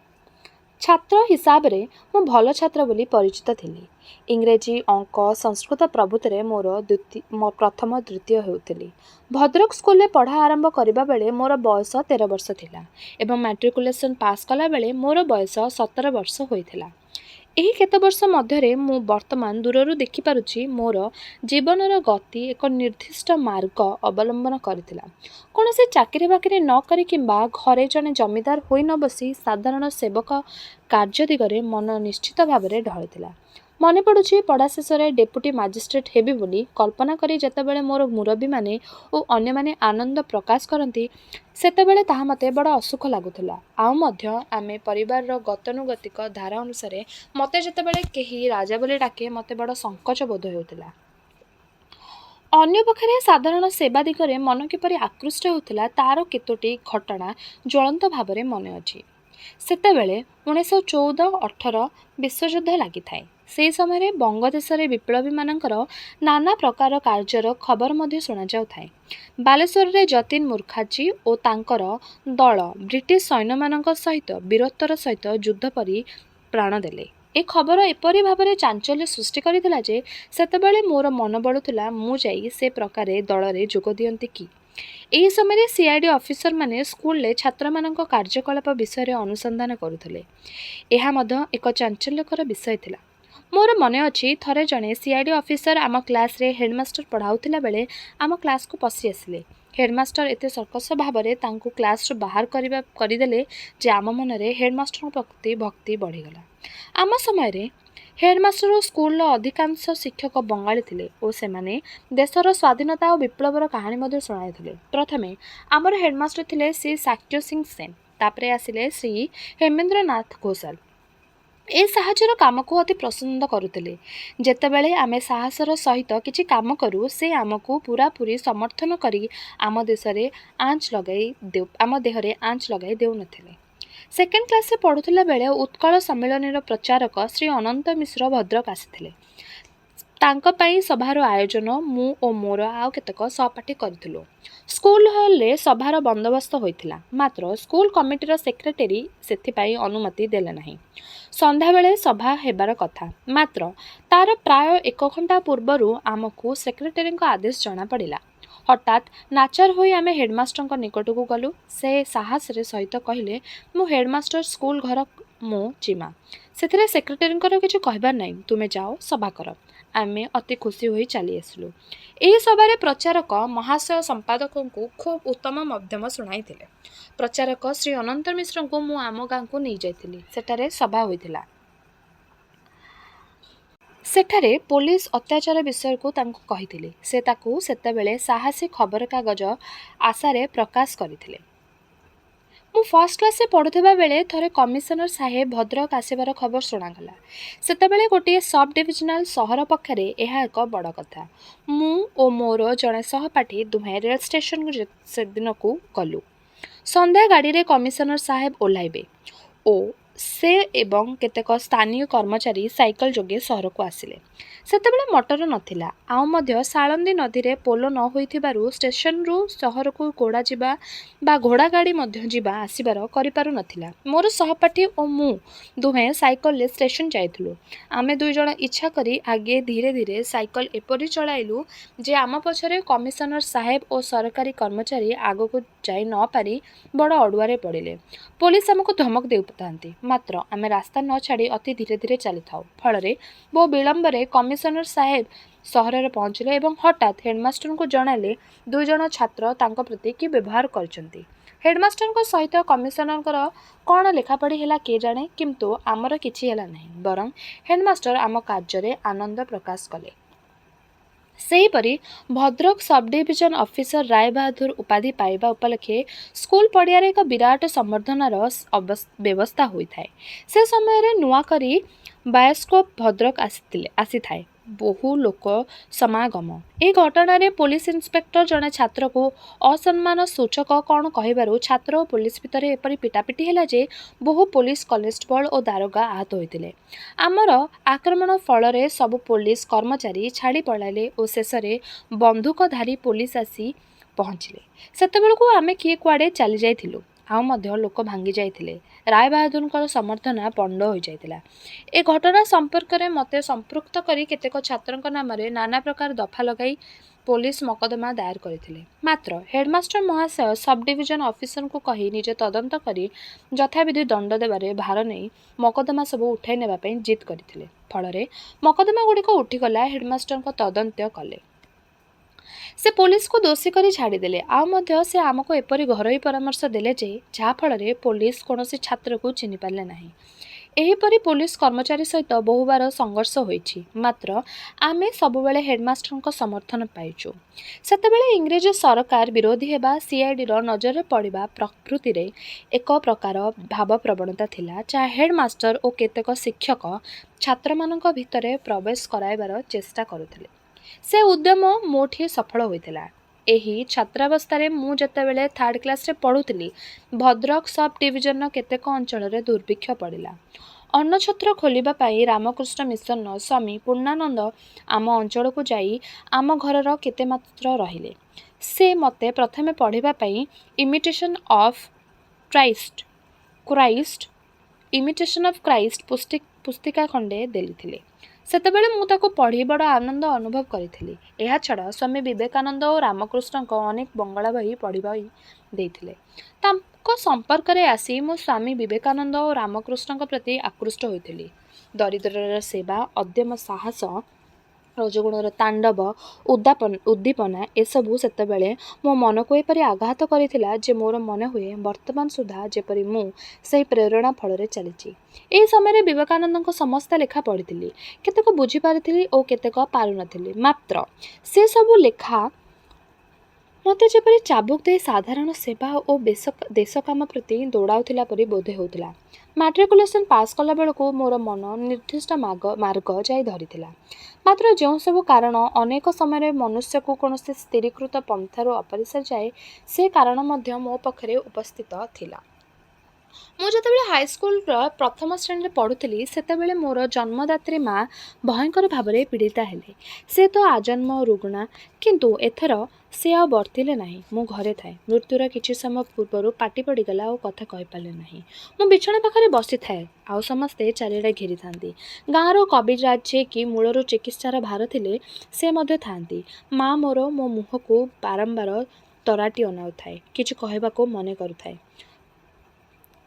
ଛାତ୍ର ହିସାବରେ ମୁଁ ଭଲ ଛାତ୍ର ବୋଲି ପରିଚିତ ଥିଲି। ଇଂରେଜୀ, ଅଙ୍କ, ସଂସ୍କୃତ ପ୍ରଭୃତିରେ ମୋର ପ୍ରଥମ ଦ୍ୱିତୀୟ ହେଉଥିଲି। ଭଦ୍ରକ ସ୍କୁଲରେ ପଢ଼ା ଆରମ୍ଭ କରିବା ବେଳେ ମୋର ବୟସ 13 ବର୍ଷ ଥିଲା ଏବଂ ମାଟ୍ରିକୁଲେସନ୍ ପାସ୍ କଲାବେଳେ ମୋର ବୟସ 17 ବର୍ଷ ହୋଇଥିଲା। ଏହି କେତେ ବର୍ଷ ମଧ୍ୟରେ ମୁଁ ବର୍ତ୍ତମାନ ଦୂରରୁ ଦେଖିପାରୁଛି ମୋର ଜୀବନର ଗତି ଏକ ନିର୍ଦ୍ଦିଷ୍ଟ ମାର୍ଗ ଅବଲମ୍ବନ କରିଥିଲା। କୌଣସି ଚାକିରି ବାକିରି ନ କରି କିମ୍ବା ଘରେ ଜଣେ ଜମିଦାର ହୋଇ ନ ବସି ସାଧାରଣ ସେବକ କାର୍ଯ୍ୟ ଦିଗରେ ମନ ନିଶ୍ଚିତ ଭାବରେ ଢଳିଥିଲା। ମନେ ପଡ଼ୁଛି ପଢ଼ା ଶେଷରେ ଡେପୁଟି ମାଜିଷ୍ଟ୍ରେଟ୍ ହେବି ବୋଲି କଳ୍ପନା କରି ଯେତେବେଳେ ମୋର ମୁରବୀମାନେ ଓ ଅନ୍ୟମାନେ ଆନନ୍ଦ ପ୍ରକାଶ କରନ୍ତି ସେତେବେଳେ ତାହା ମୋତେ ବଡ଼ ଅସୁଖ ଲାଗୁଥିଲା। ଆଉ ମଧ୍ୟ ଆମେ ପରିବାରର ଗତାନୁଗତିକ ଧାରା ଅନୁସାରେ ମୋତେ ଯେତେବେଳେ କେହି ରାଜା ବୋଲି ଡାକେ ମୋତେ ବଡ଼ ସଙ୍କୋଚ ବୋଧ ହେଉଥିଲା। ଅନ୍ୟପକ୍ଷରେ ସାଧାରଣ ସେବା ଦିଗରେ ମନ କିପରି ଆକୃଷ୍ଟ ହେଉଥିଲା ତାର କେତୋଟି ଘଟଣା ଜ୍ୱଳନ୍ତ ଭାବରେ ମନେ ଅଛି। ସେତେବେଳେ 1914-18 ବିଶ୍ୱଯୁଦ୍ଧ ଲାଗିଥାଏ। ସେହି ସମୟରେ ବଙ୍ଗଦେଶରେ ବିପ୍ଳବୀମାନଙ୍କର ନାନା ପ୍ରକାର କାର୍ଯ୍ୟର ଖବର ମଧ୍ୟ ଶୁଣାଯାଉଥାଏ। ବାଲେଶ୍ୱରରେ ଯତୀନ ମୁଖାର୍ଜୀ ଓ ତାଙ୍କର ଦଳ ବ୍ରିଟିଶ ସୈନ୍ୟମାନଙ୍କ ସହିତ ବୀରତ୍ୱର ସହିତ ଯୁଦ୍ଧ କରି ପ୍ରାଣ ଦେଲେ। ଏ ଖବର ଏପରି ଭାବରେ ଚାଞ୍ଚଲ୍ୟ ସୃଷ୍ଟି କରିଥିଲା ଯେ ସେତେବେଳେ ମୋର ମନ ବଳୁଥିଲା ମୁଁ ଯାଇ ସେ ପ୍ରକାରେ ଦଳରେ ଯୋଗ ଦିଅନ୍ତି କି। ଏହି ସମୟରେ CID ଅଫିସରମାନେ ସ୍କୁଲରେ ଛାତ୍ରମାନଙ୍କ କାର୍ଯ୍ୟକଳାପ ବିଷୟରେ ଅନୁସନ୍ଧାନ କରୁଥିଲେ। ଏହା ମଧ୍ୟ ଏକ ଚାଞ୍ଚଲ୍ୟକର ବିଷୟ ଥିଲା। ମୋର ମନେ ଅଛି ଥରେ ଜଣେ CID ଅଫିସର ଆମ କ୍ଲାସରେ ହେଡ଼ମାଷ୍ଟର ପଢ଼ାଉଥିଲା ବେଳେ ଆମ କ୍ଲାସକୁ ପଶି ଆସିଲେ। ହେଡ଼ମାଷ୍ଟର ଏତେ ସର୍କସ ଭାବରେ ତାଙ୍କୁ କ୍ଲାସରୁ ବାହାର କରିଦେଲେ ଯେ ଆମ ମନରେ ହେଡ଼ମାଷ୍ଟରଙ୍କ ପ୍ରତି ଭକ୍ତି ବଢ଼ିଗଲା। ଆମ ସମୟରେ ହେଡ଼ମାଷ୍ଟର ଓ ସ୍କୁଲର ଅଧିକାଂଶ ଶିକ୍ଷକ ବଙ୍ଗାଳୀ ଥିଲେ ଓ ସେମାନେ ଦେଶର ସ୍ୱାଧୀନତା ଓ ବିପ୍ଳବର କାହାଣୀ ମଧ୍ୟ ଶୁଣାଇଥିଲେ। ପ୍ରଥମେ ଆମର ହେଡ଼ମାଷ୍ଟର ଥିଲେ ଶ୍ରୀ ସାକ୍ୟ ସିଂ ସେନ, ତାପରେ ଆସିଲେ ଶ୍ରୀ ହେମେନ୍ଦ୍ରନାଥ ଘୋଷାଲ। ଏ ସାହାଯ୍ୟର କାମକୁ ଅତି ପସନ୍ଦ କରୁଥିଲେ। ଯେତେବେଳେ ଆମେ ସାହସର ସହିତ କିଛି କାମ କରୁ ସେ ଆମକୁ ପୂରାପୂରି ସମର୍ଥନ କରି ଆମ ଦେହରେ ଆଞ୍ଚ ଲଗାଇ ଦେଉନଥିଲେ। ସେକେଣ୍ଡ କ୍ଲାସରେ ପଢ଼ୁଥିଲା ବେଳେ ଉତ୍କଳ ସମ୍ମିଳନୀର ପ୍ରଚାରକ ଶ୍ରୀ ଅନନ୍ତ ମିଶ୍ର ଭଦ୍ରକ ଆସିଥିଲେ। ତାଙ୍କ ପାଇଁ ସଭାର ଆୟୋଜନ ମୁଁ ଓ ମୋର ଆଉ କେତେକ ସହପାଠୀ କରିଥିଲୁ। ସ୍କୁଲ ହଲରେ ସଭାର ବନ୍ଦୋବସ୍ତ ହୋଇଥିଲା, ମାତ୍ର ସ୍କୁଲ କମିଟିର ସେକ୍ରେଟେରୀ ସେଥିପାଇଁ ଅନୁମତି ଦେଲେ ନାହିଁ। ସନ୍ଧ୍ୟାବେଳେ ସଭା ହେବାର କଥା, ମାତ୍ର ତାର ପ୍ରାୟ 1 ଘଣ୍ଟା ପୂର୍ବରୁ ଆମକୁ ସେକ୍ରେଟେରୀଙ୍କ ଆଦେଶ ଜଣାପଡ଼ିଲା। ହଠାତ୍ ନାଚାର ହୋଇ ଆମେ ହେଡ଼ମାଷ୍ଟରଙ୍କ ନିକଟକୁ ଗଲୁ। ସେ ସାହସରେ ସହିତ କହିଲେ, ମୁଁ ହେଡ଼ମାଷ୍ଟର, ସ୍କୁଲ ଘର ମୁଁ ଜିମା। ସେଥିରେ ସେକ୍ରେଟେରୀଙ୍କର କିଛି କହିବାର ନାହିଁ, ତୁମେ ଯାଅ ସଭା କର। ଆମେ ଅତି ଖୁସି ହୋଇ ଚାଲି ଆସିଲୁ। ଏହି ସଭାରେ ପ୍ରଚାରକ ମହାଶୟ ସମ୍ପାଦକଙ୍କୁ ଖୁବ୍ ଉତ୍ତମ ମଧ୍ୟମ ଶୁଣାଇଥିଲେ। ପ୍ରଚାରକ ଶ୍ରୀ ଅନନ୍ତ ମିଶ୍ରଙ୍କୁ ମୁଁ ଆମ ଗାଁକୁ ନେଇଯାଇଥିଲି। ସେଠାରେ ସଭା ହୋଇଥିଲା। ସେଠାରେ ପୋଲିସ ଅତ୍ୟାଚାର ବିଷୟକୁ ତାଙ୍କୁ କହିଥିଲି। ସେ ତାକୁ ସେତେବେଳେ ସାହସୀ ଖବରକାଗଜ ଆଶାରେ ପ୍ରକାଶ କରିଥିଲେ। ମୁଁ ଫାର୍ଷ୍ଟ କ୍ଲାସରେ ପଢ଼ୁଥିବା ବେଳେ ଥରେ କମିଶନର ସାହେବ ଭଦ୍ରକ ଆସିବାର ଖବର ଶୁଣାଗଲା। ସେତେବେଳେ ଗୋଟିଏ ସବ୍ ଡିଭିଜନାଲ ସହର ପକ୍ଷରେ ଏହା ଏକ ବଡ଼ କଥା। ମୁଁ ଓ ମୋର ଜଣେ ସହପାଠୀ ଦୁହେଁ ରେଳ ଷ୍ଟେସନକୁ ସେଦିନକୁ ଗଲୁ। ସନ୍ଧ୍ୟା ଗାଡ଼ିରେ କମିଶନର ସାହେବ ଓହ୍ଲାଇବେ ଓ ସେ ଏବଂ କେତେକ ସ୍ଥାନୀୟ କର୍ମଚାରୀ ସାଇକେଲ ଯୋଗେ ସହରକୁ ଆସିଲେ। ସେତେବେଳେ ମଟର ନଥିଲା, ଆଉ ମଧ୍ୟ ସାଳନ୍ଦୀ ନଦୀରେ ପୋଲ ନ ହୋଇଥିବାରୁ ଷ୍ଟେସନରୁ ସହରକୁ ଘୋଡ଼ା ଯିବା ବା ଘୋଡ଼ା ଗାଡ଼ି ମଧ୍ୟ ଯିବା ଆସିବାର କରିପାରୁନଥିଲା। ମୋର ସହପାଠୀ ଓ ମୁଁ ଦୁହେଁ ସାଇକେଲରେ ଷ୍ଟେସନ ଯାଇଥିଲୁ। ଆମେ ଦୁଇଜଣ ଇଚ୍ଛା କରି ଆଗେ ଧୀରେ ଧୀରେ ସାଇକେଲ ଏପରି ଚଳାଇଲୁ ଯେ ଆମ ପଛରେ କମିଶନର ସାହେବ ଓ ସରକାରୀ କର୍ମଚାରୀ ଆଗକୁ ଯାଇ ନ ପାରି ବଡ଼ ଅଡ଼ୁଆରେ ପଡ଼ିଲେ। ପୋଲିସ ଆମକୁ ଧମକ ଦେଉଥାନ୍ତି, ମାତ୍ର ଆମେ ରାସ୍ତା ନ ଛାଡ଼ି ଅତି ଧୀରେ ଧୀରେ ଚାଲିଥାଉ। ଫଳରେ ବହୁ ବିଳମ୍ବରେ କମିଶନର ସାହେବ ସହରରେ ପହଞ୍ଚିଲେ ଏବଂ ହଠାତ୍ ହେଡମାଷ୍ଟରଙ୍କୁ ଜଣାଇଲେ ଦୁଇଜଣ ଛାତ୍ର ତାଙ୍କ ପ୍ରତି କି ବ୍ୟବହାର କରିଛନ୍ତି। ହେଡମାଷ୍ଟରଙ୍କ ସହିତ କମିଶନରଙ୍କର କ'ଣ ଲେଖାପଢ଼ି ହେଲା କିଏ ଜାଣେ, କିନ୍ତୁ ଆମର କିଛି ହେଲା ନାହିଁ। ବରଂ ହେଡମାଷ୍ଟର ଆମ କାର୍ଯ୍ୟରେ ଆନନ୍ଦ ପ୍ରକାଶ କଲେ। ସେହିପରି ଭଦ୍ରକ ସବଡିଭିଜନ ଅଫିସର ରାୟବାହାଦୁର ଉପାଧି ପାଇବା ଉପଲକ୍ଷେ ସ୍କୁଲ ପଡ଼ିଆରେ ଏକ ବିରାଟ ସମ୍ବର୍ଦ୍ଧନାର ବ୍ୟବସ୍ଥା ହୋଇଥାଏ। ସେ ସମୟରେ ନୂଆ କରି ବାୟୋସ୍କୋପ ଭଦ୍ରକ ଆସିଥାଏ। ବହୁ ଲୋକ ସମାଗମ। ଏହି ଘଟଣାରେ ପୋଲିସ ଇନ୍ସପେକ୍ଟର ଜଣେ ଛାତ୍ରକୁ ଅସମ୍ମାନ ସୂଚକ କ'ଣ କହିବାରୁ ଛାତ୍ର ଓ ପୋଲିସ ଭିତରେ ଏପରି ପିଟାପିଟି ହେଲା ଯେ ବହୁ ପୋଲିସ କନେଷ୍ଟବଳ ଓ ଦାରୋଗା ଆହତ ହୋଇଥିଲେ। ଆମର ଆକ୍ରମଣ ଫଳରେ ସବୁ ପୋଲିସ କର୍ମଚାରୀ ଛାଡ଼ି ପଳାଇଲେ ଓ ଶେଷରେ ବନ୍ଧୁକଧାରୀ ପୋଲିସ ଆସି ପହଞ୍ଚିଲେ। ସେତେବେଳକୁ ଆମେ କିଏ କୁଆଡ଼େ ଚାଲିଯାଇଥିଲୁ, ଆଉ ମଧ୍ୟ ଲୋକ ଭାଙ୍ଗି ଯାଇଥିଲେ। ରାୟବାହାଦୁରଙ୍କର ସମ୍ବର୍ଦ୍ଧନା ପଣ୍ଡ ହୋଇଯାଇଥିଲା। ଏ ଘଟଣା ସମ୍ପର୍କରେ ମୋତେ ସମ୍ପୃକ୍ତ କରି କେତେକ ଛାତ୍ରଙ୍କ ନାମରେ ନାନା ପ୍ରକାର ଦଫା ଲଗାଇ ପୋଲିସ ମକଦ୍ଦମା ଦାୟର କରିଥିଲେ। ମାତ୍ର ହେଡମାଷ୍ଟର ମହାଶୟ ସବଡିଭିଜନ ଅଫିସରଙ୍କୁ କହି ନିଜେ ତଦନ୍ତ କରି ଯଥାବିଧି ଦଣ୍ଡ ଦେବାରେ ଭାର ନେଇ ମକଦ୍ଦମା ସବୁ ଉଠାଇ ନେବା ପାଇଁ ଜିଦ୍ କରିଥିଲେ। ଫଳରେ ମକଦ୍ଦମାଗୁଡ଼ିକ ଉଠିଗଲା। ହେଡମାଷ୍ଟରଙ୍କ ତଦନ୍ତ କଲେ। ସେ ପୋଲିସକୁ ଦୋଷୀ କରି ଛାଡ଼ିଦେଲେ। ଆଉ ମଧ୍ୟ ସେ ଆମକୁ ଏପରି ଘରୋଇ ପରାମର୍ଶ ଦେଲେ ଯେ ଯାହାଫଳରେ ପୋଲିସ କୌଣସି ଛାତ୍ରକୁ ଚିହ୍ନି ପାରିଲେ ନାହିଁ। ଏହିପରି ପୋଲିସ କର୍ମଚାରୀ ସହିତ ବହୁବାର ସଂଘର୍ଷ ହୋଇଛି, ମାତ୍ର ଆମେ ସବୁବେଳେ ହେଡମାଷ୍ଟରଙ୍କ ସମର୍ଥନ ପାଇଛୁ। ସେତେବେଳେ ଇଂରେଜ ସରକାର ବିରୋଧୀ ହେବା ସିଆଇଡିର ନଜରରେ ପଡ଼ିବା ପ୍ରକୃତିରେ ଏକ ପ୍ରକାର ଭାବପ୍ରବଣତା ଥିଲା, ଯାହା ହେଡମାଷ୍ଟର ଓ କେତେକ ଶିକ୍ଷକ ଛାତ୍ରମାନଙ୍କ ଭିତରେ ପ୍ରବେଶ କରାଇବାର ଚେଷ୍ଟା କରୁଥିଲେ। ସେ ଉଦ୍ୟମ ମୋଠି ସଫଳ ହୋଇଥିଲା। ଏହି ଛାତ୍ରାବସ୍ଥାରେ ମୁଁ ଯେତେବେଳେ 3rd କ୍ଲାସରେ ପଢ଼ୁଥିଲି, ଭଦ୍ରକ ସବ୍ ଡିଭିଜନର କେତେକ ଅଞ୍ଚଳରେ ଦୁର୍ଭିକ୍ଷ ପଡ଼ିଲା। ଅନ୍ନଛତ୍ର ଖୋଲିବା ପାଇଁ ରାମକୃଷ୍ଣ ମିଶନର ସ୍ୱାମୀ ପୂର୍ଣ୍ଣାନନ୍ଦ ଆମ ଅଞ୍ଚଳକୁ ଯାଇ ଆମ ଘରର କେତେ ମାତ୍ର ରହିଲେ। ସେ ମୋତେ ପ୍ରଥମେ ପଢ଼ିବା ପାଇଁ ଇମିଟେସନ୍ ଅଫ୍ କ୍ରାଇଷ୍ଟ ପୁସ୍ତିକା ଖଣ୍ଡେ ଦେଇଥିଲେ। ସେତେବେଳେ ମୁଁ ତାକୁ ପଢ଼ି ବଡ଼ ଆନନ୍ଦ ଅନୁଭବ କରିଥିଲି। ଏହାଛଡ଼ା ସ୍ୱାମୀ ବିବେକାନନ୍ଦ ଓ ରାମକୃଷ୍ଣଙ୍କ ଅନେକ ବଙ୍ଗଳା ବହି ପଢ଼ିବା ଦେଇଥିଲେ। ତାଙ୍କ ସମ୍ପର୍କରେ ଆସି ମୁଁ ସ୍ୱାମୀ ବିବେକାନନ୍ଦ ଓ ରାମକୃଷ୍ଣଙ୍କ ପ୍ରତି ଆକୃଷ୍ଟ ହୋଇଥିଲି। ଦରିଦ୍ରର ସେବା, ଅଦମ୍ୟ ସାହସ, ରଜଗୁଣର ତାଣ୍ଡବ, ଉଦ୍ଦୀପନା ଏସବୁ ସେତେବେଳେ ମୋ ମନକୁ ଏପରି ଆଘାତ କରିଥିଲା ଯେ ମୋର ମନେ ହୁଏ ବର୍ତ୍ତମାନ ସୁଦ୍ଧା ଯେପରି ମୁଁ ସେହି ପ୍ରେରଣା ଫଳରେ ଚାଲିଛି। ଏହି ସମୟରେ ବିବେକାନନ୍ଦଙ୍କ ସମସ୍ତ ଲେଖା ପଢ଼ିଥିଲି। କେତେକ ବୁଝିପାରିଥିଲି ଓ କେତେକ ପାରୁନଥିଲି, ମାତ୍ର ସେସବୁ ଲେଖା ମୋତେ ଯେପରି ଚାବୁକ ଦେଇ ସାଧାରଣ ସେବା ଓ ଦେଶ କାମ ପ୍ରତି ଦୌଡ଼ାଉଥିଲା ପରି ବୋଧ ହେଉଥିଲା। ମାଟ୍ରିକୁଲେସନ୍ ପାସ୍ କଲା ବେଳକୁ ମୋର ମନ ନିର୍ଦ୍ଦିଷ୍ଟ ମାର୍ଗ ଯାଇ ଧରିଥିଲା। ମାତ୍ର ଯେଉଁ ସବୁ କାରଣ ଅନେକ ସମୟରେ ମନୁଷ୍ୟକୁ କୌଣସି ସ୍ଥିରୀକୃତ ପନ୍ଥାରୁ ଅପରିସର ଯାଏ, ସେ କାରଣ ମଧ୍ୟ ମୋ ପାଖରେ ଉପସ୍ଥିତ ଥିଲା। ମୁଁ ଯେତେବେଳେ ହାଇସ୍କୁଲର ପ୍ରଥମ ଶ୍ରେଣୀରେ ପଢ଼ୁଥିଲି, ସେତେବେଳେ ମୋର ଜନ୍ମଦାତ୍ରୀ ମା ଭୟଙ୍କର ଭାବରେ ପୀଡ଼ିତା ହେଲେ। ସେ ତ ଆଜନ୍ମ ରୁଗ୍ଣା, କିନ୍ତୁ ଏଥର ସେ ଆଉ ବର୍ତ୍ତିଲେ ନାହିଁ। ମୁଁ ଘରେ ଥାଏ। ମୃତ୍ୟୁର କିଛି ସମୟ ପୂର୍ବରୁ ପାଟି ପଡ଼ିଗଲା ଓ କଥା କହିପାରିଲେ ନାହିଁ। ମୁଁ ବିଛଣା ପାଖରେ ବସିଥାଏ, ଆଉ ସମସ୍ତେ ଚାରିଆଡ଼େ ଘେରିଥାନ୍ତି। ଗାଁର କବିରାଜ ଯିଏକି ମୂଳରୁ ଚିକିତ୍ସାର ଭାର ଥିଲେ, ସେ ମଧ୍ୟ ଥାଆନ୍ତି। ମା ମୋର ମୋ ମୁହଁକୁ ବାରମ୍ବାର ତରାଟି ଅନାଉଥାଏ, କିଛି କହିବାକୁ ମନେ କରୁଥାଏ,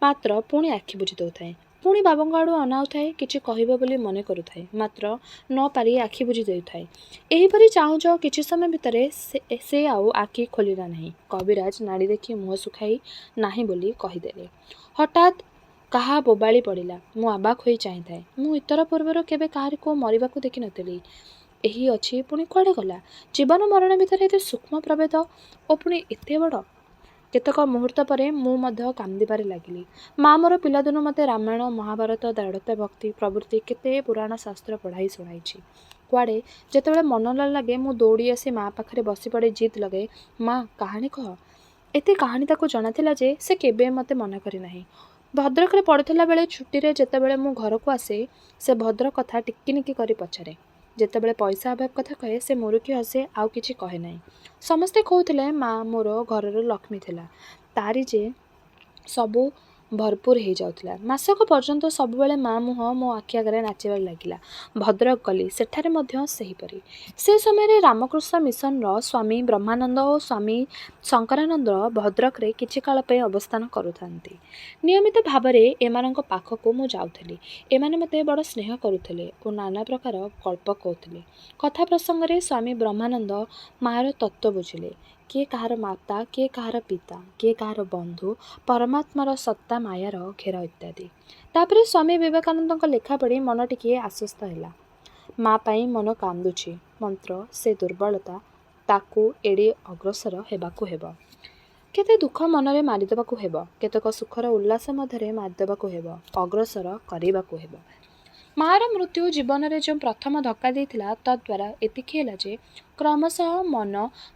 ମାତ୍ର ପୁଣି ଆଖି ବୁଜି ଦେଉଥାଏ। ପୁଣି ବାବାଙ୍କ ଆଡ଼ୁ ଅନାଉଥାଏ, କିଛି କହିବ ବୋଲି ମନେ କରୁଥାଏ, ମାତ୍ର ନ ପାରି ଆଖି ବୁଜି ଦେଉଥାଏ। ଏହିପରି ଚାହୁଁ ଚାହୁଁ କିଛି ସମୟ ଭିତରେ ସେ ଆଉ ଆଖି ଖୋଲିଲା ନାହିଁ। କବିରାଜ ନାଡ଼ି ଦେଖି ମୁହଁ ଶୁଖାଇ ନାହିଁ ବୋଲି କହିଦେଲେ। ହଠାତ୍ କାହା ବୋବାଳି ପଡ଼ିଲା। ମୁଁ ଅବାକ୍ ହୋଇ ଚାହିଁଥାଏ। ମୁଁ ଇତର ପୂର୍ବରୁ କେବେ କାହାରିକୁ ମରିବାକୁ ଦେଖିନଥିଲି। ଏହି ଅଛି, ପୁଣି କୁଆଡ଼େ ଗଲା? ଜୀବନ ମରଣ ଭିତରେ ଏତେ ସୂକ୍ଷ୍ମ ପ୍ରଭେଦ ଓ ପୁଣି ଏତେ ବଡ଼। କେତେକ ମୁହୂର୍ତ୍ତ ପରେ ମୁଁ ମଧ୍ୟ କାନ୍ଦିବାରେ ଲାଗିଲି। ମା ମୋର ପିଲାଦିନୁ ମୋତେ ରାମାୟଣ, ମହାଭାରତ, ଦେବଭକ୍ତି ପ୍ରଭୃତି କେତେ ପୁରାଣ ଶାସ୍ତ୍ର ପଢ଼ାଇ ଶୁଣାଇଛି। କୁଆଡ଼େ ଯେତେବେଳେ ମନ ନ ଲାଗେ, ମୁଁ ଦୌଡ଼ି ଆସି ମା ପାଖରେ ବସିପଡ଼ି ଜିଦ୍ ଲଗାଏ, ମା କାହାଣୀ କହ। ଏତେ କାହାଣୀ ତାକୁ ଜଣାଥିଲା ଯେ ସେ କେବେ ମୋତେ ମନା କରିନାହିଁ। ଭଦ୍ରକରେ ପଢ଼ୁଥିଲା ବେଳେ ଛୁଟିରେ ଯେତେବେଳେ ମୁଁ ଘରକୁ ଆସେ, ସେ ଭଦ୍ରକ କଥା ଟିକିନିକି କରି ପଚାରେ। ଯେତେବେଳେ ପଇସା ଅଭାବ କଥା କହେ ସେ ମୁରୁକି ହସେ, ଆଉ କିଛି କହେ ନାହିଁ। ସମସ୍ତେ କହୁଥିଲେ ମା ମୋର ଘରର ଲକ୍ଷ୍ମୀ ଥିଲା। ତାରି ଯେ ସବୁ ଭରପୁର ହେଇଯାଉଥିଲା। ମାସକ ପର୍ଯ୍ୟନ୍ତ ସବୁବେଳେ ମା ମୁହଁ ମୋ ଆଖି ଆଗରେ ନାଚିବାରେ ଲାଗିଲା। ଭଦ୍ରକ ଗଲି, ସେଠାରେ ମଧ୍ୟ ସେହିପରି। ସେ ସମୟରେ ରାମକୃଷ୍ଣ ମିଶନର ସ୍ୱାମୀ ବ୍ରହ୍ମାନନ୍ଦ ଓ ସ୍ୱାମୀ ଶଙ୍କରାନନ୍ଦ ଭଦ୍ରକରେ କିଛି କାଳ ପାଇଁ ଅବସ୍ଥାନ କରୁଥାନ୍ତି। ନିୟମିତ ଭାବରେ ଏମାନଙ୍କ ପାଖକୁ ମୁଁ ଯାଉଥିଲି। ଏମାନେ ମୋତେ ବଡ଼ ସ୍ନେହ କରୁଥିଲେ ଓ ନାନା ପ୍ରକାର ଗଳ୍ପ କହୁଥିଲେ। କଥା ପ୍ରସଙ୍ଗରେ ସ୍ୱାମୀ ବ୍ରହ୍ମାନନ୍ଦ ମାଆର ତତ୍ତ୍ୱ ବୁଝିଲେ। କିଏ କାହାର ମାତା, କିଏ କାହାର ପିତା, କିଏ କାହାର ବନ୍ଧୁ, ପରମାତ୍ମାର ସତ୍ତା, ମାୟାର ଘେର ଇତ୍ୟାଦି। ତାପରେ ସ୍ୱାମୀ ବିବେକାନନ୍ଦଙ୍କ ଲେଖା ପଢ଼ି ମନ ଟିକିଏ ଆଶ୍ୱସ୍ତ ହେଲା। ମା ପାଇଁ ମନ କାନ୍ଦୁଛି, ମନ୍ତ୍ର ସେ ଦୁର୍ବଳତା, ତାକୁ ଏଡ଼ି ଅଗ୍ରସର ହେବାକୁ ହେବ। କେତେ ଦୁଃଖ ମନରେ ମାରିଦେବାକୁ ହେବ, କେତେକ ସୁଖର ଉଲ୍ଲାସ ମଧ୍ୟରେ ମାରିଦେବାକୁ ହେବ, ଅଗ୍ରସର କରିବାକୁ ହେବ। ମାଆର ମୃତ୍ୟୁ ଜୀବନରେ ଯେଉଁ ପ୍ରଥମ ଧକ୍କା ଦେଇଥିଲା, ତଦ୍ଦ୍ୱାରା ଏତିକି ହେଲା ଯେ କ୍ରମଶଃ ମନ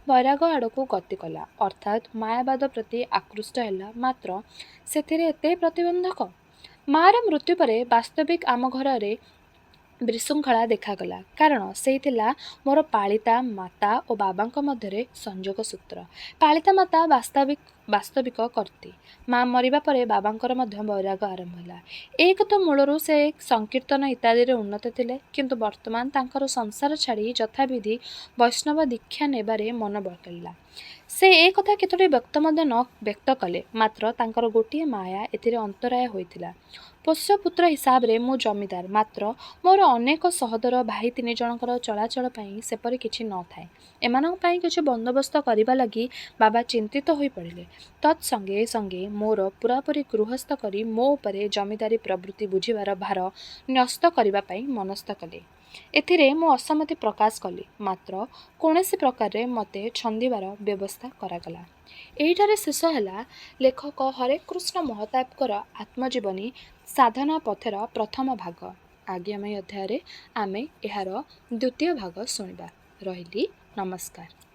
ବୈରାଗ ଆଡ଼କୁ ଗତି କଲା, ଅର୍ଥାତ୍ ମାୟାବାଦ ପ୍ରତି ଆକୃଷ୍ଟ ହେଲା। ମାତ୍ର ସେଥିରେ ଏତେ ପ୍ରତିବନ୍ଧକ। ମାଆର ମୃତ୍ୟୁ ପରେ ବାସ୍ତବିକ ଆମ ଘରରେ ବିଶୃଙ୍ଖଳା ଦେଖାଗଲା। କାରଣ ସେଇ ଥିଲା ମୋର ପାଳିତା ମାତା ଓ ବାବାଙ୍କ ମଧ୍ୟରେ ସଂଯୋଗ ସୂତ୍ର। ପାଳିତା ମାତା ବାସ୍ତବିକ କର୍ତ୍ରୀ। ମା ମରିବା ପରେ ବାବାଙ୍କର ମଧ୍ୟ ବୈରାଗ ଆରମ୍ଭ ହେଲା। ଏକ ତ ମୂଳରୁ ସେ ସଂକୀର୍ତ୍ତନ ଇତ୍ୟାଦିରେ ଉନ୍ନତ ଥିଲେ, କିନ୍ତୁ ବର୍ତ୍ତମାନ ତାଙ୍କର ସଂସାର ଛାଡ଼ି ଯଥାବିଧି ବୈଷ୍ଣବ ଦୀକ୍ଷା ନେବାରେ ମନ ବଳିଲା। ସେ ଏ କଥା କେତୋଟି ବ୍ୟକ୍ତ ମଧ୍ୟ ନ ବ୍ୟକ୍ତ କଲେ, ମାତ୍ର ତାଙ୍କର ଗୋଟିଏ ମାୟା ଏଥିରେ ଅନ୍ତରାୟ ହୋଇଥିଲା। ପୋଷ୍ୟପୁତ୍ର ହିସାବରେ ମୁଁ ଜମିଦାର, ମାତ୍ର ମୋର ଅନେକ ସହୋଦର ଭାଇ 3 ଜଣଙ୍କର ଚଳାଚଳ ପାଇଁ ସେପରି କିଛି ନଥାଏ। ଏମାନଙ୍କ ପାଇଁ କିଛି ବନ୍ଦୋବସ୍ତ କରିବା ଲାଗି ବାବା ଚିନ୍ତିତ ହୋଇପଡ଼ିଲେ। ତତ୍ ସଙ୍ଗେ ସଙ୍ଗେ ମୋର ପୂରାପୂରି ଗୃହସ୍ଥ କରି ମୋ ଉପରେ ଜମିଦାରୀ ପ୍ରବୃତ୍ତି ବୁଝିବାର ଭାର ନ୍ୟସ୍ତ କରିବା ପାଇଁ ମନସ୍ଥ କଲେ। ଏଥିରେ ମୁଁ ଅସம்மତି ପ୍ରକାଶ କଲି, ମାତ୍ର କୌଣସି ପ୍ରକାରେ ମୋତେ ଛନ୍ଦିବାର ବ୍ୟବସ୍ଥା କରାଗଲା। ଏହିଠାରେ ଶେଷ ହେଲା ଲେଖକ ହରେକୃଷ୍ଣ ମହତାବଙ୍କର ଆତ୍ମଜୀବନୀ ସାଧନା ପଥର ପ୍ରଥମ ଭାଗ। ଆଗାମୀ ଅଧ୍ୟାୟରେ ଆମେ ଏହାର ଦ୍ୱିତୀୟ ଭାଗ ଶୁଣିବା। ରହିଲି, ନମସ୍କାର।